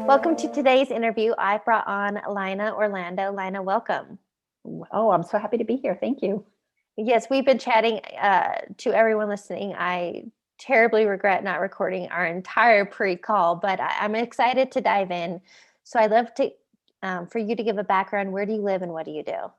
Welcome to today's interview. I brought on Laina Orlando. Laina, welcome. Oh, I'm so happy to be here. Thank you. Yes, we've been chatting. To everyone listening, I terribly regret not recording our entire pre-call, but I'm excited to dive in. So I'd love to for you to give a background. Where do you live and what do you do?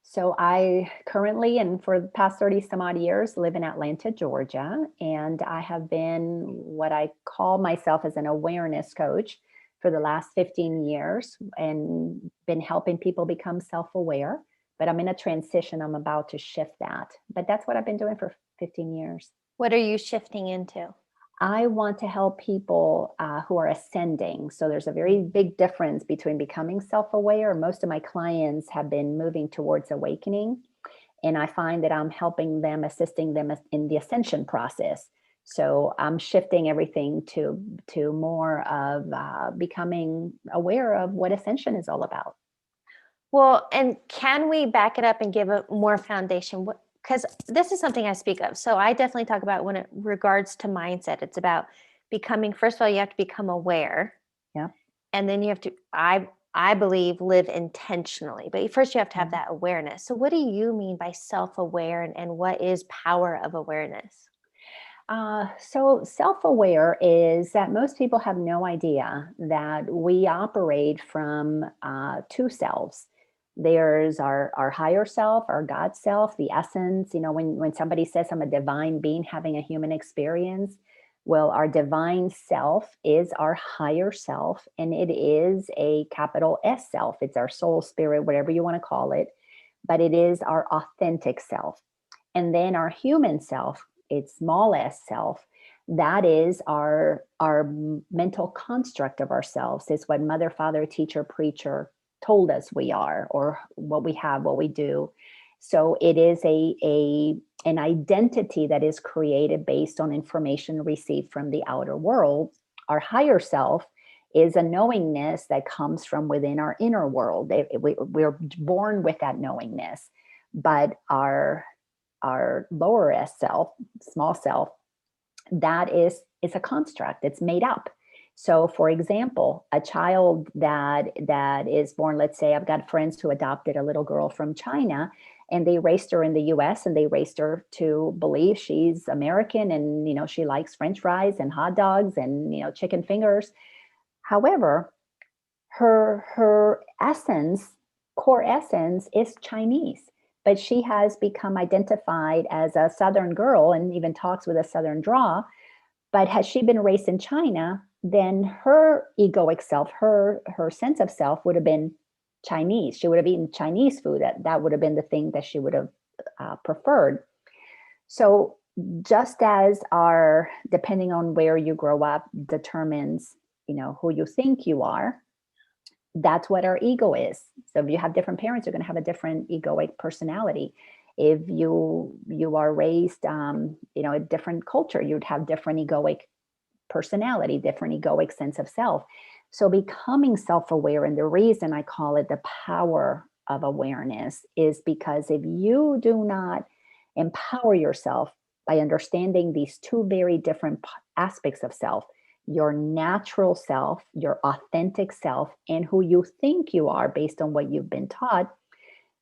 So I currently, and for the past 30 some odd years, live in Atlanta, Georgia. And I have been what I call myself as an awareness coach for the last 15 years and been helping people become self-aware. But I'm in a transition. I'm about to shift that. But that's what I've been doing for 15 years. What are you shifting into? I want to help people who are ascending. So there's a very big difference between becoming self-aware. Most of my clients have been moving towards awakening, and I find that I'm helping them, assisting them in the ascension process. So I'm shifting everything to more of becoming aware of what ascension is all about. Well, and can we back it up and give a more foundation? Because this is something I speak of. So I definitely talk about when it regards to mindset. It's about becoming, first of all, you have to become aware. Yeah. And then you have to, I believe, live intentionally. But first you have to have that awareness. So what do you mean by self-aware and what is power of awareness? So self-aware is that most people have no idea that we operate from two selves. There's our higher self, our God self, the essence. You know, when somebody says I'm a divine being having a human experience, well, our divine self is our higher self, and it is a capital S self. It's our soul, spirit, whatever you want to call it, but it is our authentic self. And then our human self, it's small s self, that is our mental construct of ourselves. It's what mother, father, teacher, preacher told us we are, or what we have, what we do. So it is an identity that is created based on information received from the outer world. Our higher self is a knowingness that comes from within our inner world. We're born with that knowingness, but our lower S self, small self, that is a construct. It's made up. So, for example, a child that is born, let's say I've got friends who adopted a little girl from China, and they raised her in the US, and they raised her to believe she's American, and she likes French fries and hot dogs and chicken fingers. However, her essence, core essence, is Chinese, but she has become identified as a Southern girl and even talks with a Southern draw. But has she been raised in China, then her egoic self, her sense of self would have been Chinese. She would have eaten Chinese food. That would have been the thing that she would have preferred. So just as depending on where you grow up determines, who you think you are, that's what our ego is. So if you have different parents, you're going to have a different egoic personality. If you are raised, a different culture, you'd have different egoic personality, different egoic sense of self. So becoming self-aware, and the reason I call it the power of awareness, is because if you do not empower yourself by understanding these two very different aspects of self, your natural self, your authentic self, and who you think you are based on what you've been taught,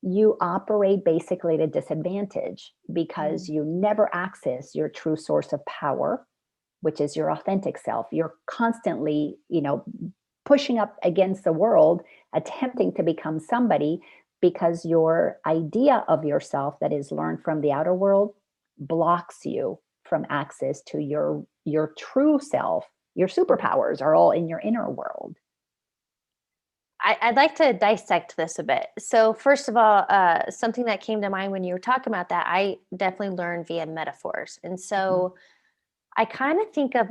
you operate basically at a disadvantage because you never access your true source of power, which is your authentic self. You're constantly, pushing up against the world, attempting to become somebody, because your idea of yourself that is learned from the outer world blocks you from access to your true self. Your superpowers are all in your inner world. I'd like to dissect this a bit. So first of all, something that came to mind when you were talking about that, I definitely learned via metaphors. And so I kind of think of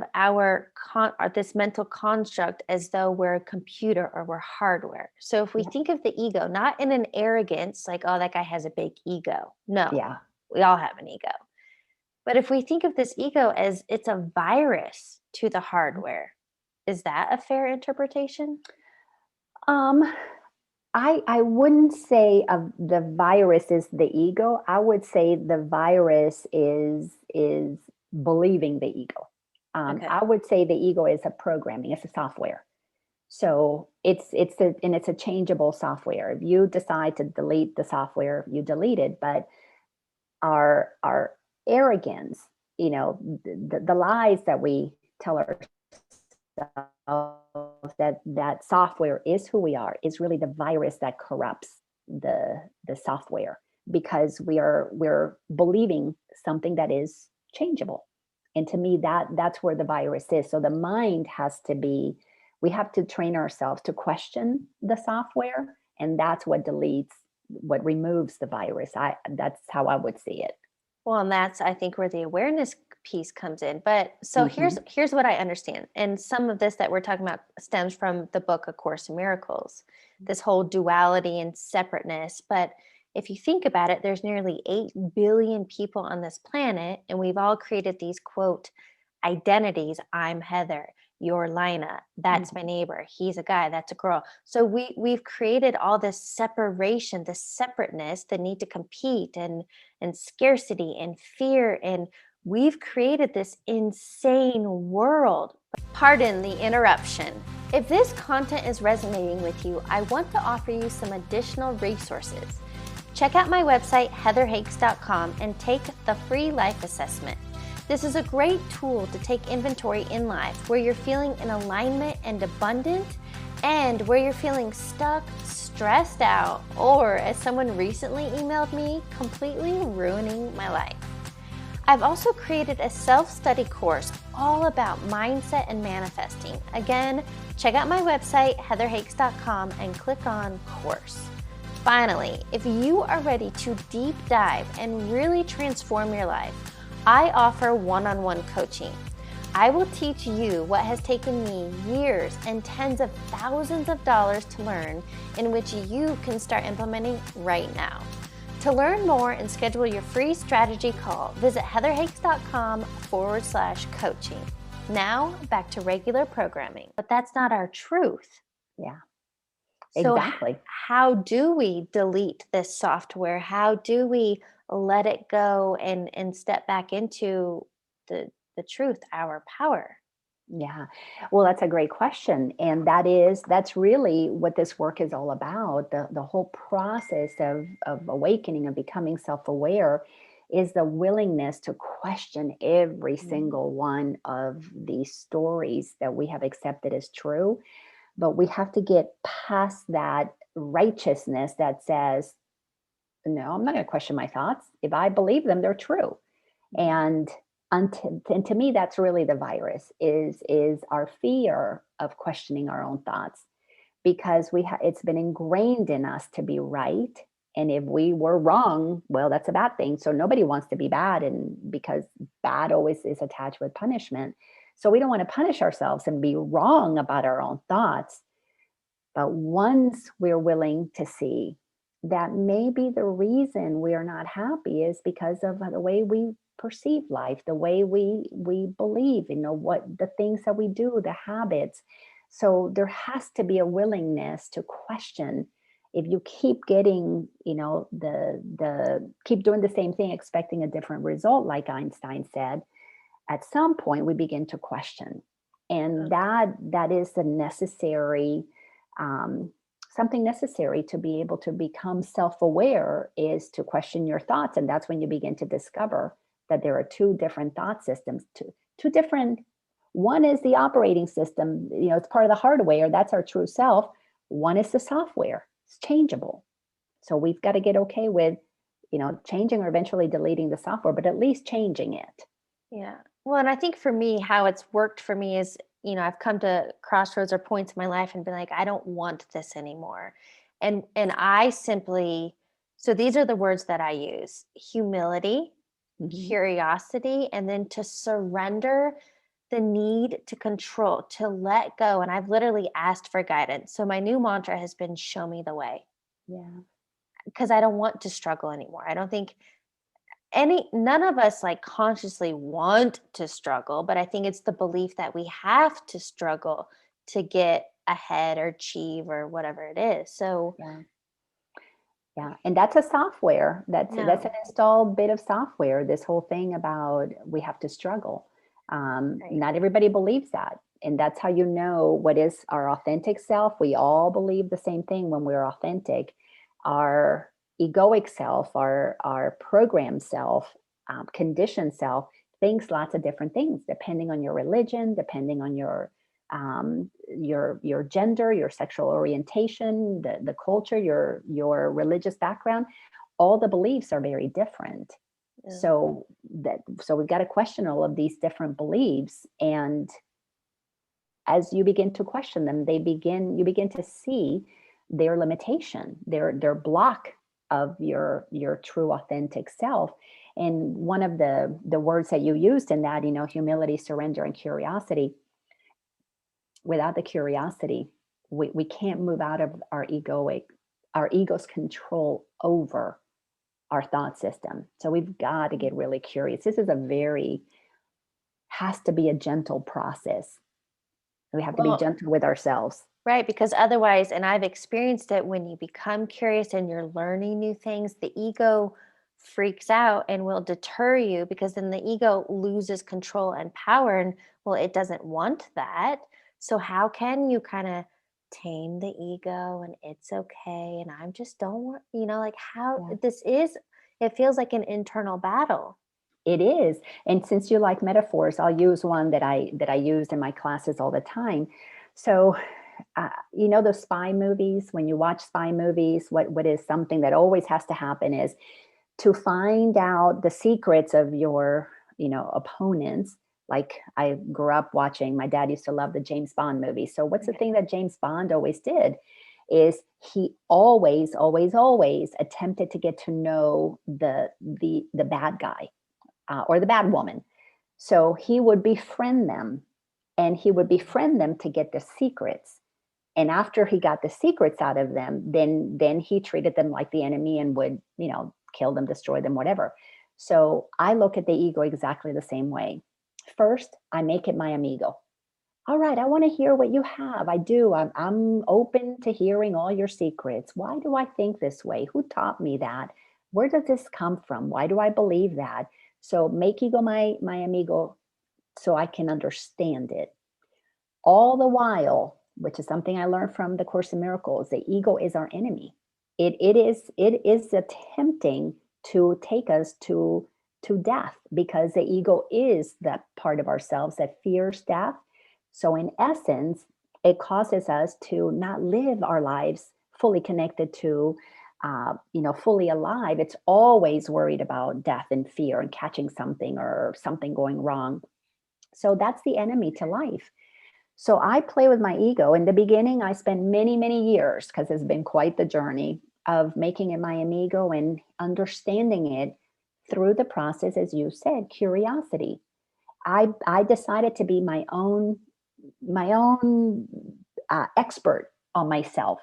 this mental construct as though we're a computer or we're hardware. So if we think of the ego, not in an arrogance, like, oh, that guy has a big ego. No, Yeah. we all have an ego. But if we think of this ego as it's a virus to the hardware, is that a fair interpretation? I wouldn't say the virus is the ego. I would say the virus is believing the ego. Okay. I would say the ego is a programming, it's a software. So it's a changeable software. If you decide to delete the software, you delete it. But our arrogance, the lies that we tell ourselves, that software is who we are, is really the virus that corrupts the software, because we're believing something that is changeable. And to me, that's where the virus is. So the mind has to be, we have to train ourselves to question the software, and that's what removes the virus. That's how I would see it. Well, and that's, I think, where the awareness piece comes in. But so Hmm. here's what I understand. And some of this that we're talking about stems from the book A Course in Miracles, this whole duality and separateness. But if you think about it, there's nearly 8 billion people on this planet, and we've all created these quote identities. I'm Heather, you're Laina, that's my Hmm. neighbor, he's a guy, that's a girl. So we've created all this separation, this separateness, the need to compete and scarcity and fear, and we've created this insane world. Pardon the interruption. If this content is resonating with you, I want to offer you some additional resources. Check out my website, heatherhakes.com, and take the free life assessment. This is a great tool to take inventory in life where you're feeling in alignment and abundant, and where you're feeling stuck, stressed out, or, as someone recently emailed me, completely ruining my life. I've also created a self-study course all about mindset and manifesting. Again, check out my website, heatherhakes.com, and click on course. Finally, if you are ready to deep dive and really transform your life, I offer one-on-one coaching. I will teach you what has taken me years and tens of thousands of dollars to learn, in which you can start implementing right now. To learn more and schedule your free strategy call, visit heatherhakes.com/coaching. Now back to regular programming. But that's not our truth. Yeah, So exactly. how do we delete this software? How do we let it go and step back into the truth, our power? Yeah. Well, that's a great question. And that's really what this work is all about. The whole process of awakening and becoming self-aware is the willingness to question every Mhm. single one of these stories that we have accepted as true. But we have to get past that righteousness that says, no, I'm not going to question my thoughts. If I believe them, they're true. Mhm. And and to me, that's really the virus, is our fear of questioning our own thoughts, because it's been ingrained in us to be right. And if we were wrong, well, that's a bad thing. So nobody wants to be bad, and because bad always is attached with punishment. So we don't want to punish ourselves and be wrong about our own thoughts. But once we're willing to see that maybe the reason we are not happy is because of the way we perceive life, the way we believe, what the things that we do, the habits. So there has to be a willingness to question. If you keep getting, the keep doing the same thing, expecting a different result, like Einstein said, at some point we begin to question. And Okay. that is a necessary, um, something necessary to be able to become self-aware, is to question your thoughts. And that's when you begin to discover that there are two different thought systems, two different. One is the operating system, it's part of the hardware, that's our true self. One is the software, it's changeable. So we've got to get okay with, changing or eventually deleting the software, but at least changing it. Yeah. Well, and I think for me, how it's worked for me is, I've come to crossroads or points in my life and been like, I don't want this anymore. And I simply, so these are the words that I use: humility, Mhm. curiosity, and then to surrender the need to control, to let go. And I've literally asked for guidance. So my new mantra has been, show me the way, Yeah. because I don't want to struggle anymore. I don't think none of us like consciously want to struggle, but I think it's the belief that we have to struggle to get ahead or achieve or whatever it is. So Yeah. Yeah. And that's a software. That's no, an installed bit of software. This whole thing about we have to struggle. right. Not everybody believes that. And that's how you know what is our authentic self. We all believe the same thing when we're authentic. Our egoic self, our programmed self, conditioned self, thinks lots of different things depending on your religion, depending on your gender, your sexual orientation, the culture, your religious background. All the beliefs are very different. Yeah. So we've got to question all of these different beliefs, and as you begin to question them, you begin to see their limitation, their block of your true authentic self. And one of the words that you used in that, humility, surrender, and curiosity. Without the curiosity, we can't move out of our ego's control over our thought system. So we've got to get really curious. This is has to be a gentle process. We have to be Well, gentle with ourselves. right, because otherwise, and I've experienced it, when you become curious and you're learning new things, the ego freaks out and will deter you, because then the ego loses control and power. And well, it doesn't want that. So, how can you kind of tame the ego and it's okay? And I just don't want, like how Yeah. this is, it feels like an internal battle. It is. And since you like metaphors, I'll use one that I used in my classes all the time. So, those spy movies, when you watch spy movies, what is something that always has to happen is to find out the secrets of your, opponents. Like I grew up watching, my dad used to love the James Bond movies. So what's the thing that James Bond always did is he always, always, always attempted to get to know the bad guy, or the bad woman. So he would befriend them, and he would befriend them to get the secrets. And after he got the secrets out of them, then he treated them like the enemy and would, kill them, destroy them, whatever. So I look at the ego exactly the same way. First, I make it my amigo. All right, I want to hear what you have. I do. I'm open to hearing all your secrets. Why do I think this way? Who taught me that? Where does this come from? Why do I believe that? So make ego my amigo so I can understand it. All the while, which is something I learned from the Course in Miracles, the ego is our enemy. It is attempting to take us to death, because the ego is that part of ourselves that fears death. So in essence, it causes us to not live our lives fully connected to, fully alive. It's always worried about death and fear and catching something or something going wrong. So that's the enemy to life. So I play with my ego. In the beginning, I spent many, many years, because it's been quite the journey of making it my amigo and understanding it through the process, as you said, curiosity. I decided to be my own expert on myself.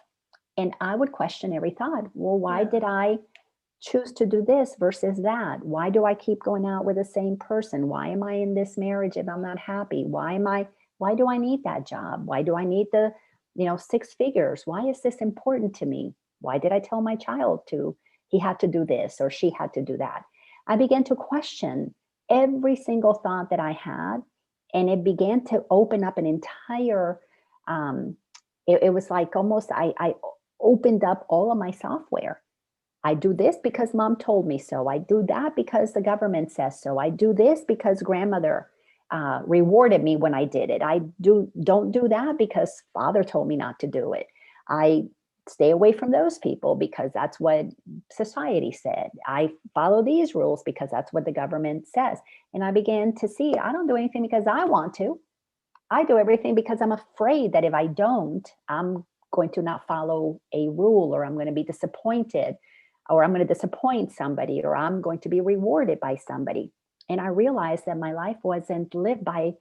And I would question every thought. Well, why Yeah. did I choose to do this versus that? Why do I keep going out with the same person? Why am I in this marriage if I'm not happy? Why do I need that job? Why do I need the, 6 figures? Why is this important to me? Why did I tell my child he had to do this or she had to do that? I began to question every single thought that I had, and it began to open up an entire, it was like almost I opened up all of my software. I do this because mom told me so. I do that because the government says so. I do this because grandmother rewarded me when I did it. Don't do that because father told me not to do it. I stay away from those people because that's what society said. I follow these rules because that's what the government says. And I began to see I don't do anything because I want to. I do everything because I'm afraid that if I don't, I'm going to not follow a rule, or I'm going to be disappointed, or I'm going to disappoint somebody, or I'm going to be rewarded by somebody. And I realized that my life wasn't lived by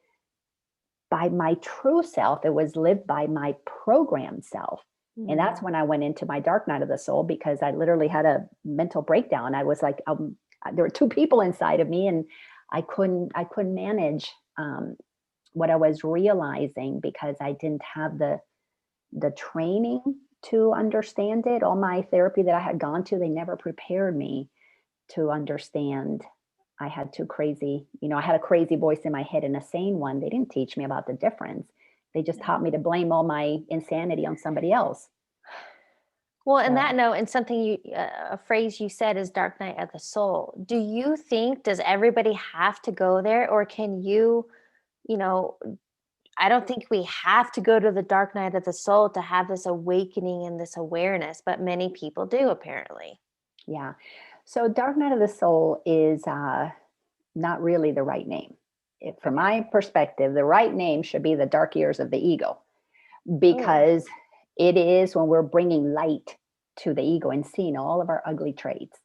my true self. It was lived by my programmed self. And that's when I went into my dark night of the soul, because I literally had a mental breakdown. I was like, there were 2 people inside of me, and I couldn't manage what I was realizing, because I didn't have the training to understand it. All my therapy that I had gone to, they never prepared me to understand. I had a crazy voice in my head and a sane one. They didn't teach me about the difference. They just taught me to blame all my insanity on somebody else. Well, in So that note, and something a phrase you said is dark night of the soul. Do you think, does everybody have to go there, or can you know, I don't think we have to go to the dark night of the soul to have this awakening and this awareness, but many people do apparently. yeah. So dark night of the soul is not really the right name. From Okay. my perspective, the right name should be the dark years of the ego, Oh, because it is when we're bringing light to the ego and seeing all of our ugly traits,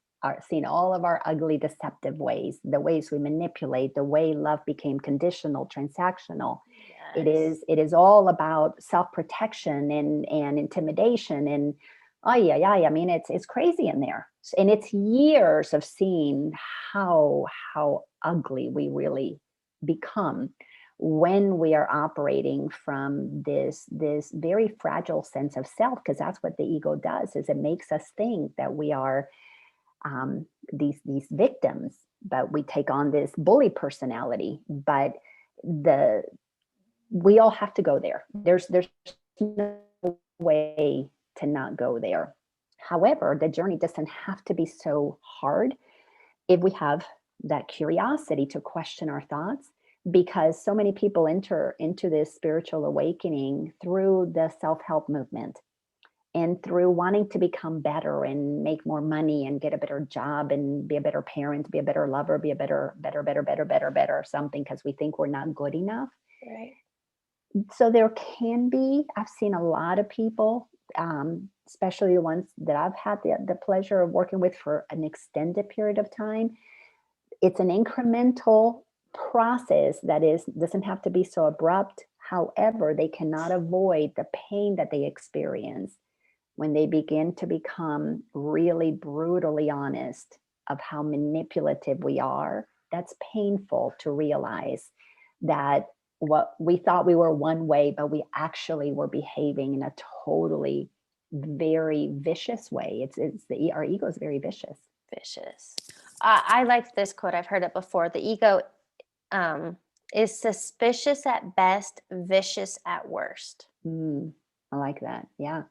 seeing all of our ugly deceptive ways, the ways we manipulate, the way love became conditional, transactional. yes. It is all about self-protection and intimidation, and oh yeah, I mean it's crazy in there. And it's years of seeing how ugly we really become when we are operating from this very fragile sense of self, because that's what the ego does, is it makes us think that we are these victims, but we take on this bully personality. But the we all have to go there. There's no way to not go there. However, the journey doesn't have to be so hard if we have that curiosity to question our thoughts, because so many people enter into this spiritual awakening through the self-help movement and through wanting to become better and make more money and get a better job and be a better parent, be a better lover, be a better something, because we think we're not good enough. Right. So there can be, I've seen a lot of people, especially the ones that I've had the pleasure of working with for an extended period of time. It's an incremental process that doesn't have to be so abrupt. However, they cannot avoid the pain that they experience when they begin to become really brutally honest of how manipulative we are. That's painful to realize that what we thought we were one way, but we actually were behaving in a totally very vicious way. Our ego is very vicious. Vicious. I like this quote. I've heard it before. The ego um, is suspicious at best, vicious at worst. Mm, I like that. Yeah.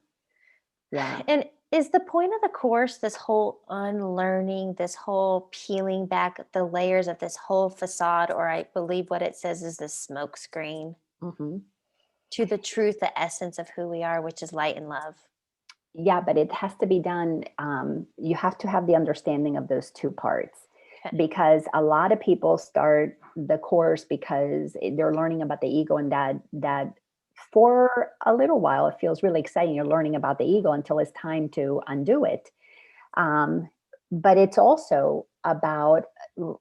Yeah. And is the point of the course this whole unlearning, this whole peeling back the layers of this whole facade, or I believe what it says is the smoke screen Hmm. to the truth, the essence of who we are, which is light and love? Yeah, but it has to be done. You have to have the understanding of those two parts, Okay. because a lot of people start the course because they're learning about the ego, and that for a little while it feels really exciting. You're learning about the ego until it's time to undo it. Um, but it's also about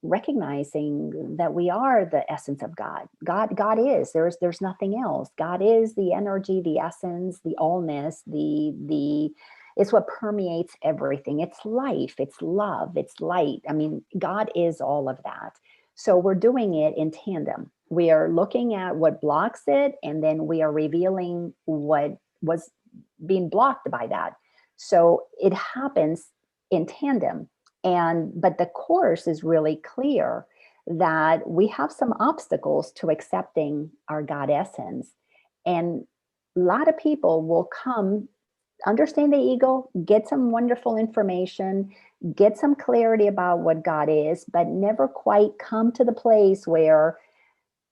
recognizing that we are the essence of God. God is. There's nothing else. God is the energy, the essence, the allness, the it's what permeates everything. It's life, it's love, it's light. I mean, God is all of that. So we're doing it in tandem. We are looking at what blocks it, and then we are revealing what was being blocked by that. So it happens in tandem. But the course is really clear that we have some obstacles to accepting our God essence. And a lot of people will come, understand the ego, get some wonderful information, get some clarity about what God is, but never quite come to the place where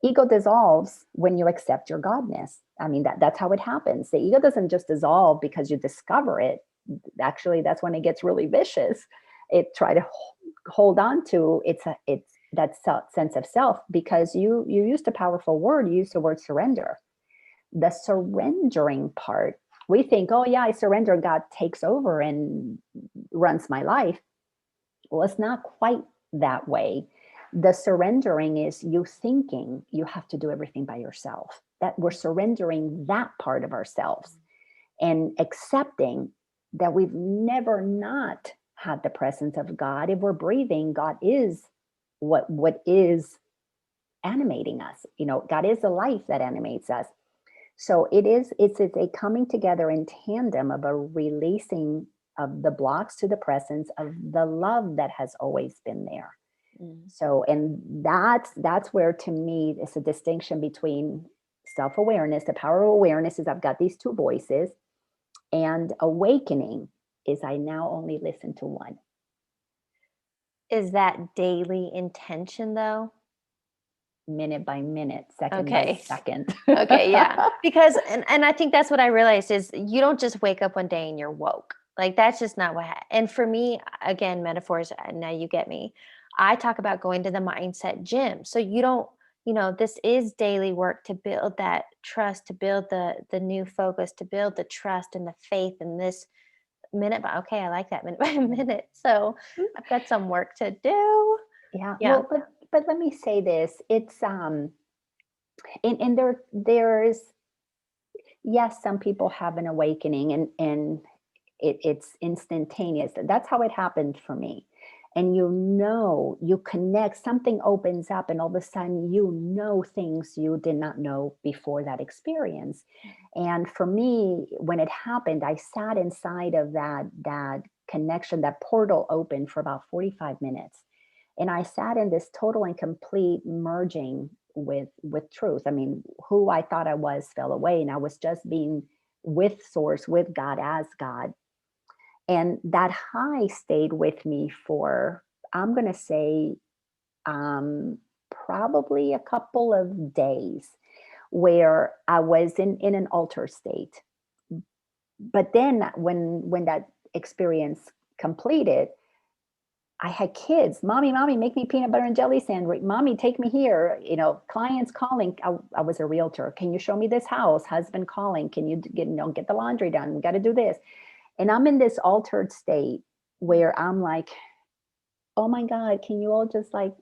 ego dissolves when you accept your godness. I mean, that's how it happens. The ego doesn't just dissolve because you discover it. Actually, that's when it gets really vicious. It try to hold on to it's that sense of self, because you used a powerful word. You used the word surrender. The surrendering part, we think, oh yeah, I surrender, God takes over and runs my life. Well, it's not quite that way. The surrendering is you thinking you have to do everything by yourself, that we're surrendering that part of ourselves and accepting that we've never not had the presence of God. If we're breathing, God is what is animating us. God is the life that animates us. So it's a coming together in tandem of a releasing of the blocks to the presence of the love that has always been there. Mm. So, and that's where, to me, it's a distinction between self-awareness, the power of awareness is I've got these two voices, and awakening is I now only listen to one. Is that daily intention though? Minute by minute, second by Okay. second. Okay, yeah. Because and I think that's what I realized is you don't just wake up one day and you're woke. Like that's just not and for me, again, metaphors, now you get me. I talk about going to the mindset gym. So you don't, this is daily work to build that trust, to build the new focus, to build the trust and the faith in this minute by okay, I like that minute by minute. So I've got some work to do. Yeah. Yeah. Well, but let me say this. It's and there's yes, some people have an awakening, and it's instantaneous. That's how it happened for me. And you connect, something opens up, and all of a sudden, things you did not know before that experience. And for me, when it happened, I sat inside of that connection, that portal opened for about 45 minutes. And I sat in this total and complete merging with truth. I mean, who I thought I was fell away, and I was just being with source, with God, as God. And that high stayed with me for, I'm going to say, probably a couple of days, where I was in an altered state. But then when that experience completed, I had kids. Mommy, make me peanut butter and jelly sandwich. Mommy, take me here. Clients calling. I was a realtor. Can you show me this house? Husband calling. Can you get the laundry done? We got to do this. And I'm in this altered state where I'm like, oh my God, can you all just like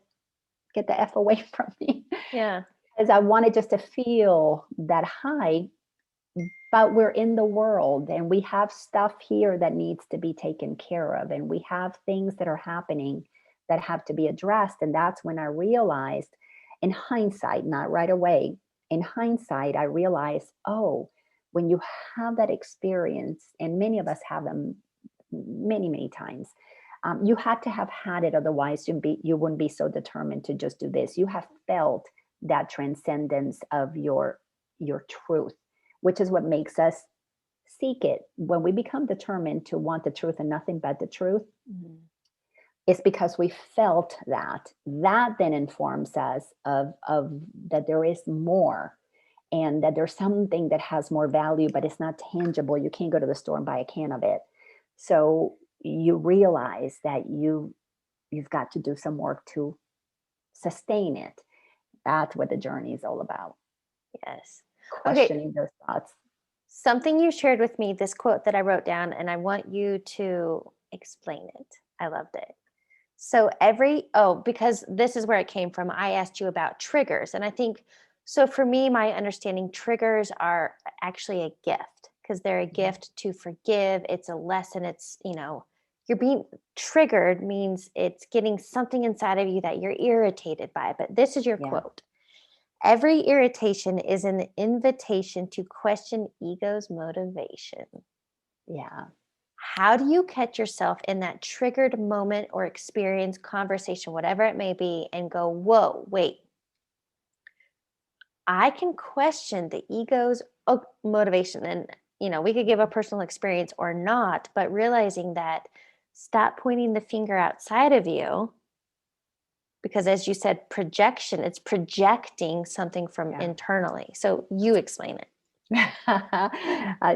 get the F away from me? Yeah. Because I wanted just to feel that high, but we're in the world and we have stuff here that needs to be taken care of. And we have things that are happening that have to be addressed. And that's when I realized, in hindsight, not right away, in hindsight, I realized, oh, when you have that experience, and many of us have them many, many times, you had to have had it. Otherwise, you wouldn't be so determined to just do this. You have felt that transcendence of your truth, which is what makes us seek it. When we become determined to want the truth and nothing but the truth, it's because we felt that. That then informs us of that there is more, and that there's something that has more value, but it's not tangible. You can't go to the store and buy a can of it. So you realize that you've got to do some work to sustain it. That's what the journey is all about. Yes. Okay. Questioning those thoughts. Something you shared with me, this quote that I wrote down, and I want you to explain it. I loved it. So because this is where it came from, I asked you about triggers. And I think, so for me, my understanding, triggers are actually a gift because they're a gift to forgive. It's a lesson. It's, you're being triggered means it's getting something inside of you that you're irritated by. But this is your quote. Every irritation is an invitation to question ego's motivation. Yeah. How do you catch yourself in that triggered moment or experience, conversation, whatever it may be, and go, whoa, wait, I can question the ego's motivation. And, we could give a personal experience or not, but realizing that stop pointing the finger outside of you. Because as you said, projection, it's projecting something from internally. So you explain it.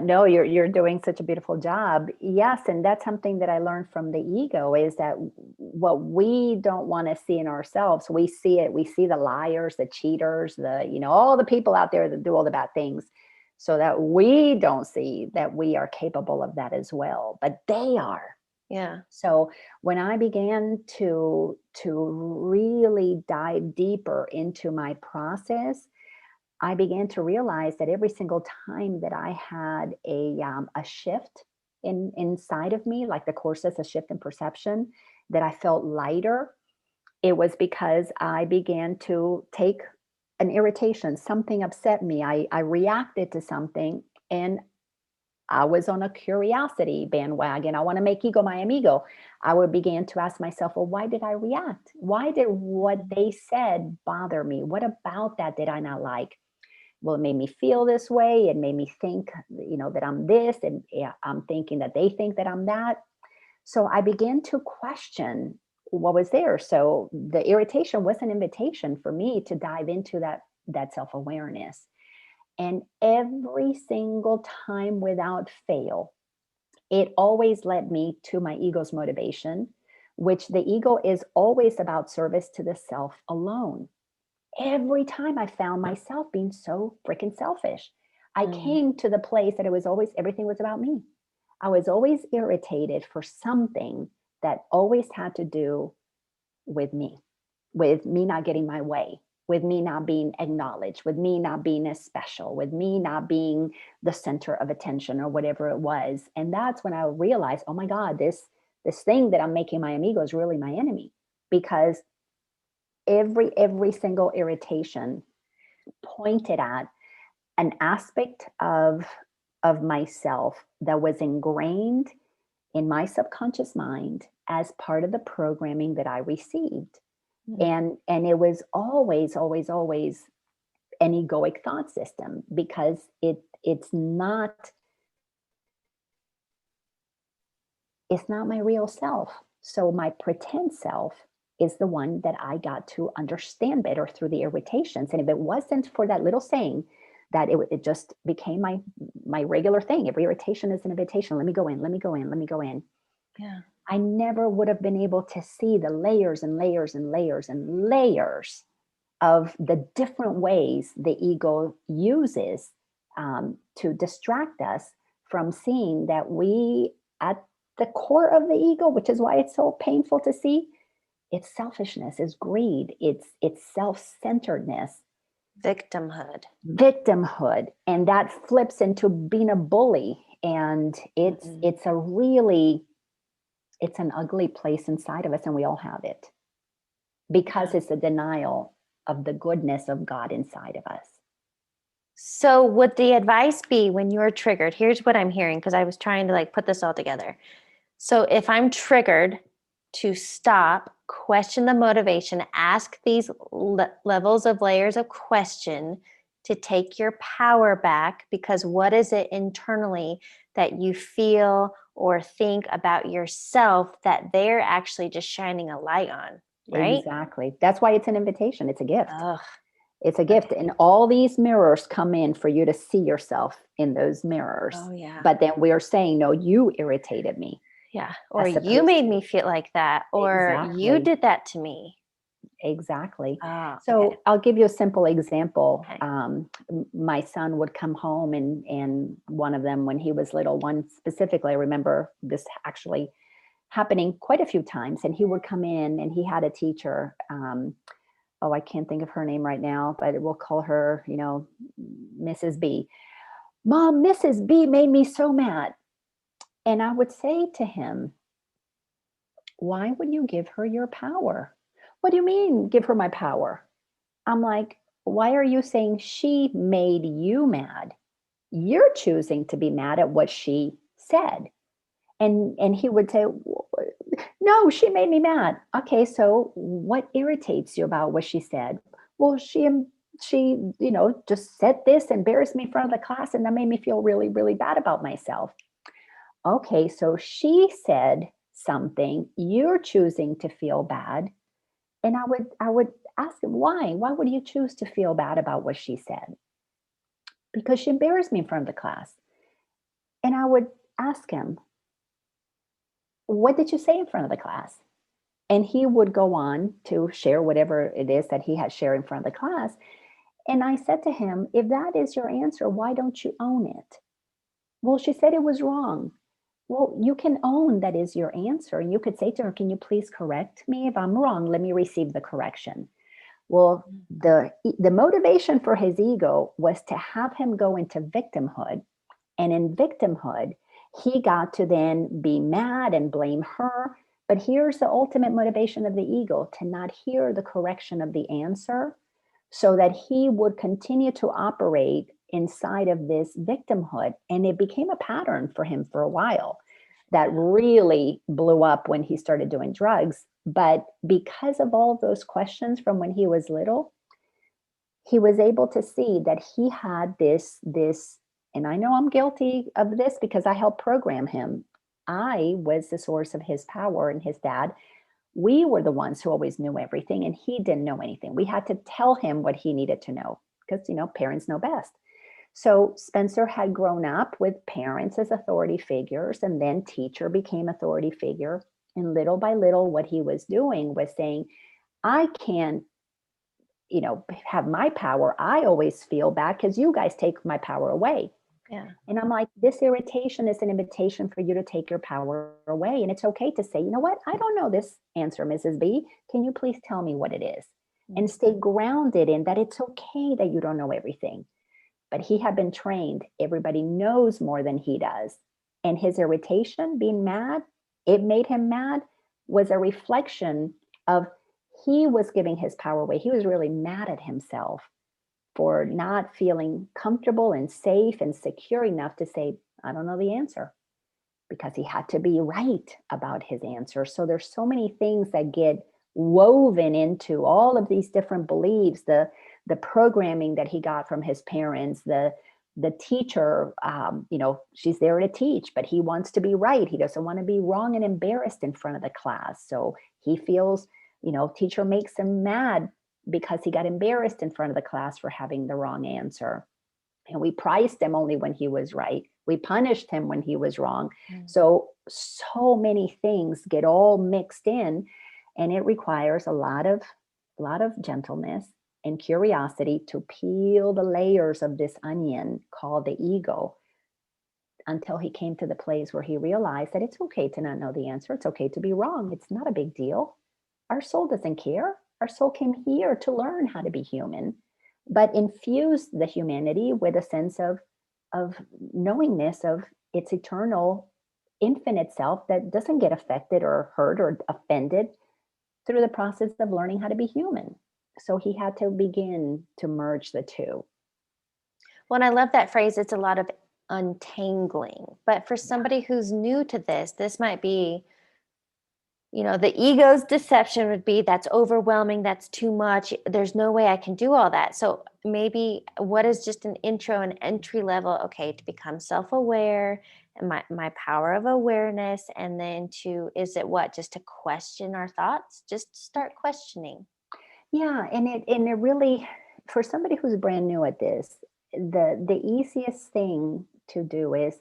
No, you're doing such a beautiful job. Yes, and that's something that I learned from the ego, is that what we don't want to see in ourselves, we see it. We see the liars, the cheaters, all the people out there that do all the bad things, so that we don't see that we are capable of that as well. But they are. Yeah. So when I began to really dive deeper into my process, I began to realize that every single time that I had a shift inside of me, like the course says, a shift in perception, that I felt lighter, it was because I began to take an irritation. Something upset me. I reacted to something, and I was on a curiosity bandwagon. I want to make ego my amigo. I would begin to ask myself, well, why did I react? Why did what they said bother me? What about that did I not like? Well, it made me feel this way. It made me think, that I'm this, and yeah, I'm thinking that they think that I'm that. So I began to question what was there. So the irritation was an invitation for me to dive into that self-awareness. And every single time without fail, it always led me to my ego's motivation, which the ego is always about service to the self alone. Every time I found myself being so freaking selfish, I Mm. came to the place that it was always, everything was about me. I was always irritated for something that always had to do with me not getting my way, with me not being acknowledged, with me not being as special, with me not being the center of attention or whatever it was. And that's when I realized, oh my God, this thing that I'm making my amigo is really my enemy, because every single irritation pointed at an aspect of myself that was ingrained in my subconscious mind as part of the programming that I received. Mm. And it was always an egoic thought system, because it's not my real self. So my pretend self is the one that I got to understand better through the irritations. And if it wasn't for that little saying, that it just became my regular thing. Every irritation is an invitation. Let me go in, let me go in, let me go in. Yeah. I never would have been able to see the layers and layers and layers and layers of the different ways the ego uses to distract us from seeing that we, at the core of the ego, which is why it's so painful to see, it's selfishness, it's greed, it's self-centeredness, Victimhood. victimhood, and that flips into being a bully. And it's Mm-mm. it's a really it's an ugly place inside of us, and we all have it, because Yeah. it's a denial of the goodness of God inside of us. So would the advice be when you're triggered? Here's what I'm hearing, because I was trying to like put this all together. So if I'm triggered, to stop, question the motivation, ask these levels of layers of question to take your power back, because what is it internally that you feel or think about yourself that they're actually just shining a light on, right? Exactly. That's why it's an invitation. It's a gift. Oh, It's a gift. okay. And all these mirrors come in for you to see yourself in those Oh, mirrors. yeah. But then we're saying, no, you irritated me, Yeah. Or as you opposed made to me feel like that, or you exactly. did that to me. Exactly. Oh, okay. So I'll give you a simple example. Okay. My son would come home, and one of them, when he was little, one specifically, I remember this actually happening quite a few times. And he would come in, and he had a teacher. Oh, I can't think of her name right now, but we'll call her, Mrs. B. Mom, Mrs. B made me so mad. And I would say to him, why would you give her your power? What do you mean, give her my power? I'm like, why are you saying she made you mad? You're choosing to be mad at what she said. And he would say, no, she made me mad. Okay, so what irritates you about what she said? Well, she just said this, embarrassed me in front of the class, and that made me feel really, really bad about myself. Okay, so she said something, you're choosing to feel bad. And I would ask him, why? Why would you choose to feel bad about what she said? Because she embarrassed me in front of the class. And I would ask him, what did you say in front of the class? And he would go on to share whatever it is that he had shared in front of the class. And I said to him, if that is your answer, why don't you own it? Well, she said it was wrong. Well, you can own that is your answer. And you could say to her, can you please correct me? If I'm wrong, let me receive the correction. Well, the motivation for his ego was to have him go into victimhood. And in victimhood, he got to then be mad and blame her. But here's the ultimate motivation of the ego, to not hear the correction of the answer, so that he would continue to operate inside of this victimhood. And it became a pattern for him for a while that really blew up when he started doing drugs. But because of all of those questions from when he was little, he was able to see that he had this, and I know I'm guilty of this because I helped program him. I was the source of his power, and his dad, we were the ones who always knew everything, and he didn't know anything. We had to tell him what he needed to know because, parents know best. So Spencer had grown up with parents as authority figures, and then teacher became authority figure. And little by little, what he was doing was saying, I can't, have my power. I always feel bad because you guys take my power away. Yeah. And I'm like, this irritation is an invitation for you to take your power away. And it's okay to say, you know what? I don't know this answer, Mrs. B. Can you please tell me what it is? And stay grounded in that it's okay that you don't know everything. But he had been trained. Everybody knows more than he does. And his irritation, being mad, it made him mad, was a reflection of he was giving his power away. He was really mad at himself for not feeling comfortable and safe and secure enough to say, I don't know the answer, because he had to be right about his answer. So there's so many things that get woven into all of these different beliefs, the programming that he got from his parents, the teacher, she's there to teach, but he wants to be right. He doesn't want to be wrong and embarrassed in front of the class. So he feels, teacher makes him mad because he got embarrassed in front of the class for having the wrong answer. And we prized him only when he was right. We punished him when he was wrong. So many things get all mixed in, and it requires a lot of gentleness and curiosity to peel the layers of this onion called the ego, until he came to the place where he realized that it's okay to not know the answer. It's okay to be wrong. It's not a big deal. Our soul doesn't care. Our soul came here to learn how to be human, but infuse the humanity with a sense of knowingness of its eternal, infinite self that doesn't get affected or hurt or offended through the process of learning how to be human. So he had to begin to merge the two. Well, and I love that phrase. It's a lot of untangling. But for somebody who's new to this might be, the ego's deception would be that's overwhelming, that's too much. There's no way I can do all that. So maybe what is just an intro and entry level, okay, to become self-aware and my power of awareness, and then is it what? Just to question our thoughts? Just start questioning. Yeah, and it really, for somebody who's brand new at this, the easiest thing to do is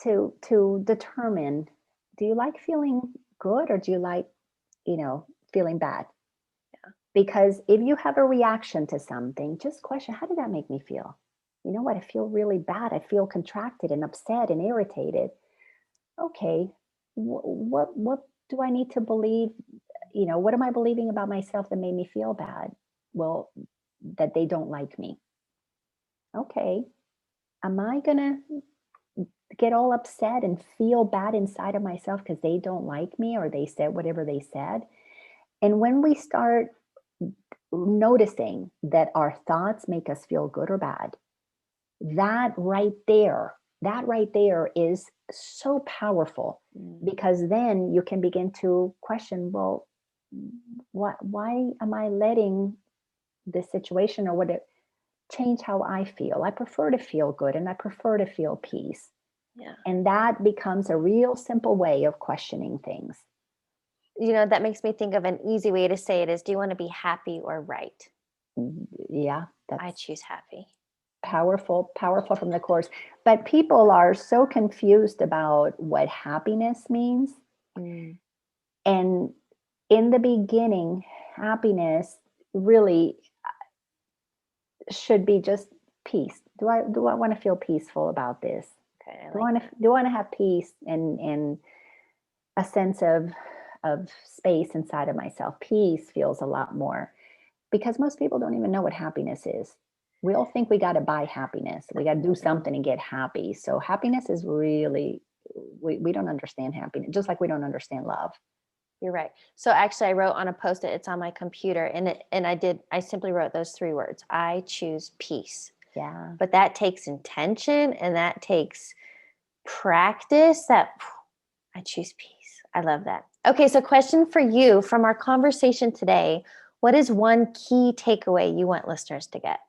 to determine, do you like feeling good or do you like, feeling bad? Yeah. Because if you have a reaction to something, just question, how did that make me feel? You know what? I feel really bad. I feel contracted and upset and irritated. Okay, what do I need to believe? What am I believing about myself that made me feel bad? Well, that they don't like me. Okay, am I gonna get all upset and feel bad inside of myself because they don't like me or they said whatever they said? And when we start noticing that our thoughts make us feel good or bad, that right there is so powerful, because then you can begin to question, well, why am I letting this situation or whatever change how I feel? I prefer to feel good and I prefer to feel peace. Yeah. And that becomes a real simple way of questioning things. That makes me think of an easy way to say it is, do you want to be happy or right? Yeah, I that's choose happy. powerful from the course. But people are so confused about what happiness means. And in the beginning, happiness really should be just peace. Do I want to feel peaceful about this? Okay, Do I want to have peace and a sense of space inside of myself? Peace feels a lot more, because most people don't even know what happiness is. We all think we got to buy happiness. We got to do something and get happy. So happiness is really, we don't understand happiness, just like we don't understand love. You're right. So actually I wrote on a Post-it, it's on my computer, and I simply wrote those 3 words. I choose peace. Yeah. But that takes intention and that takes practice. I choose peace. I love that. Okay, so question for you from our conversation today. What is one key takeaway you want listeners to get?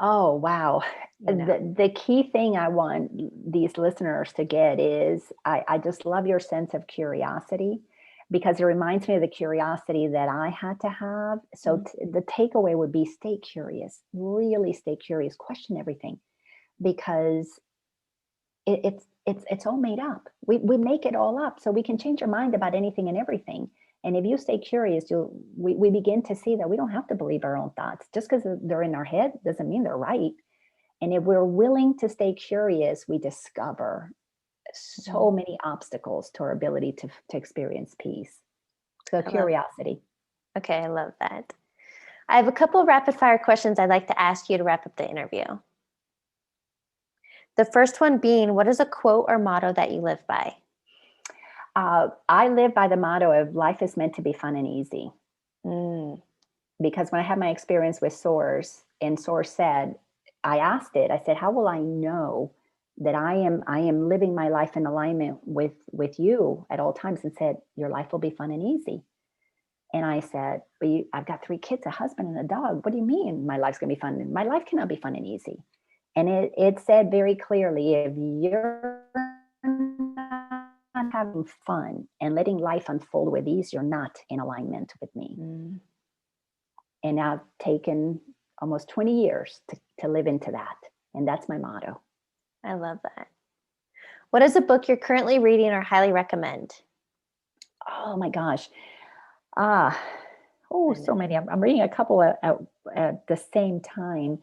Oh, wow. You know, The key thing I want these listeners to get is I just love your sense of curiosity, because it reminds me of the curiosity that I had to have. So the takeaway would be stay curious, really stay curious, question everything, because it's all made up. We make it all up, so we can change our mind about anything and everything. And if you stay curious, we begin to see that we don't have to believe our own thoughts. Just because they're in our head doesn't mean they're right. And if we're willing to stay curious, we discover so many obstacles to our ability to experience peace. So curiosity. Okay, I love that. I have a couple of rapid fire questions I'd like to ask you to wrap up the interview. The first one being, what is a quote or motto that you live by? I live by the motto of life is meant to be fun and easy. Because when I had my experience with SOARS, and SOARS said, I asked it, I said, how will I know that I am living my life in alignment with you at all times? And said, your life will be fun and easy. And I said, but I've got 3 kids, a husband and a dog. What do you mean my life's going to be fun? My life cannot be fun and easy. And it said very clearly, if you're not having fun and letting life unfold with ease, you're not in alignment with me. And I've taken almost 20 years to live into that. And that's my motto. I love that. What is a book you're currently reading or highly recommend? Oh my gosh. So many. I'm reading a couple at the same time.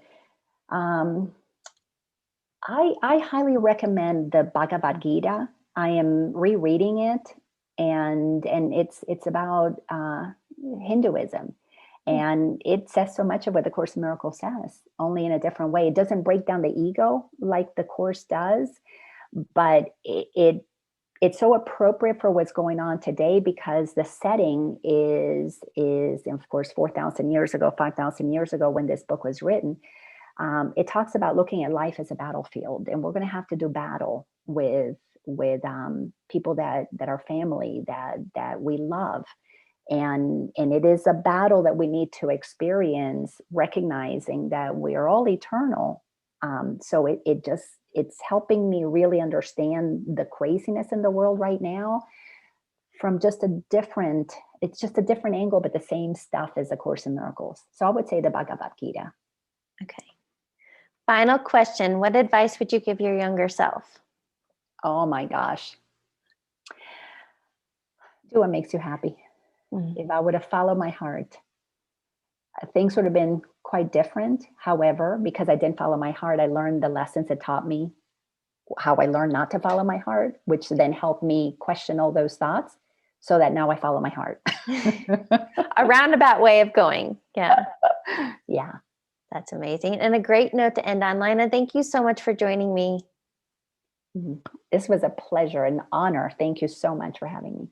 I highly recommend the Bhagavad Gita. I am rereading it, and it's about Hinduism. And it says so much of what the Course in Miracles says, only in a different way. It doesn't break down the ego like the Course does, but it's so appropriate for what's going on today, because the setting is of course 4,000 years ago, 5,000 years ago when this book was written. It talks about looking at life as a battlefield, and we're going to have to do battle with people that are family, that we love. And it is a battle that we need to experience, recognizing that we are all eternal. So it's helping me really understand the craziness in the world right now from just it's just a different angle, but the same stuff as A Course in Miracles. So I would say the Bhagavad Gita. Okay. Final question. What advice would you give your younger self? Oh my gosh. Do what makes you happy. If I would have followed my heart, things would have been quite different. However, because I didn't follow my heart, I learned the lessons that taught me how I learned not to follow my heart, which then helped me question all those thoughts, so that now I follow my heart. A roundabout way of going. Yeah. Yeah. That's amazing. And a great note to end on. Laina, thank you so much for joining me. This was a pleasure, an honor. Thank you so much for having me.